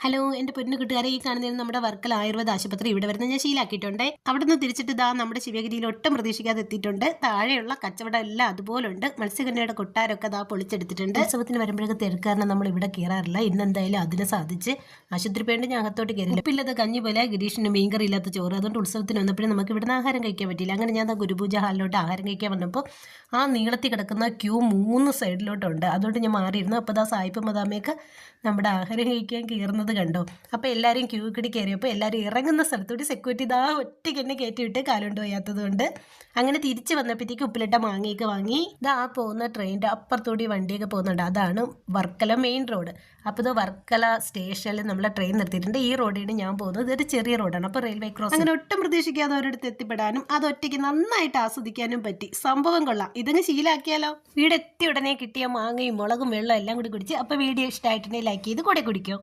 Hello എൻ്റെ പൊന്നു കൂട്ടുകാരെ, ഈ കാണുന്നതിന് നമ്മുടെ വർക്കല ആയുർവേദ ആശുപത്രി ഇവിടെ വരുന്ന ഞാൻ ശീലാക്കിയിട്ടുണ്ട്. അവിടെ നിന്ന് തിരിച്ചിട്ട് ഇതാ നമ്മുടെ ശിവഗിരിയിൽ ഒട്ടും പ്രതീക്ഷിക്കാതെ എത്തിയിട്ടുണ്ട്. താഴെയുള്ള കച്ചവടം എല്ലാം അതുപോലുണ്ട്. മത്സ്യകന്യയുടെ കൊട്ടാരമൊക്കെ ഇതാ പൊളിച്ചെടുത്തിട്ടുണ്ട്. ഉത്സവത്തിന് വരുമ്പോഴേക്ക് തിരക്കാരണം നമ്മൾ ഇവിടെ കയറാറില്ല. ഇന്നെന്തായാലും അതിനെ സാധിച്ച് ആശുപത്രി പേണ്ട് ഞാൻ അകത്തോട്ട് കയറില്ല. ഉപ്പില്ലാത്ത കഞ്ഞി പോലെ ഗിരീഷിന് മീൻകറി ഇല്ലാത്ത ചോറ്. അതുകൊണ്ട് ഉത്സവത്തിന് വന്നപ്പോഴും നമുക്ക് ഇവിടുന്ന് ആഹാരം കഴിക്കാൻ പറ്റില്ല. അങ്ങനെ ഞാൻ ഗുരുപൂജ ഹാളിലോട്ട് ആഹാരം കഴിക്കാൻ വന്നപ്പോൾ ആ നീളത്തിൽ കിടക്കുന്ന ക്യൂ 3 സൈഡിലോട്ടുണ്ട്. അതുകൊണ്ട് ഞാൻ മാറിയിരുന്നു. അപ്പോൾ ഇതാ സായിപ്പ് മദാമയൊക്കെ നമ്മുടെ ആഹാരം കഴിക്കാൻ കയറുന്നത് കണ്ടോ. അപ്പോൾ എല്ലാവരും ക്യൂ കിടി കയറിയപ്പോൾ എല്ലാവരും ഇറങ്ങുന്ന സ്ഥലത്തോട്ട് സെക്യൂരിറ്റി ഇതാ ഒറ്റയ്ക്ക് തന്നെ കയറ്റി വിട്ട് കാലുകൊണ്ട് പോയാത്തത് കൊണ്ട് അങ്ങനെ തിരിച്ച് വന്നപ്പോഴത്തേക്ക് ഉപ്പിലിട്ട മാങ്ങയൊക്കെ വാങ്ങി ഇതാ പോകുന്ന ട്രെയിനിൻ്റെ അപ്പുറത്തോടി വണ്ടിയൊക്കെ പോകുന്നുണ്ട്. അതാണ് വർക്കല മെയിൻ റോഡ്. അപ്പോൾ ഇത് വർക്കല സ്റ്റേഷനിൽ നമ്മളെ ട്രെയിൻ നിർത്തിയിട്ടുണ്ട്. ഈ റോഡിന് ഞാൻ പോകുന്നത് ഇതൊരു ചെറിയ റോഡാണ്. അപ്പോൾ റെയിൽവേ ക്രോസ് അങ്ങനെ ഒട്ടും പ്രതീക്ഷിക്കാതെ ഒരിടത്ത് എത്തിപ്പെടാനും അത് ഒറ്റയ്ക്ക് നന്നായിട്ട് ആസ്വദിക്കാനും പറ്റി. സംഭവം കൊള്ളാം. ഇതങ്ങ് ശീലാക്കിയാലോ. വീടെത്തി ഉടനെ കിട്ടിയ മാങ്ങയും മുളകും വെള്ളം എല്ലാം കൂടി കുടിച്ച്. അപ്പോൾ വീഡിയോ ഇഷ്ടമായിട്ടുണ്ടെങ്കിൽ ലൈക്ക് ചെയ്ത് കൂടെ കുടിക്കും.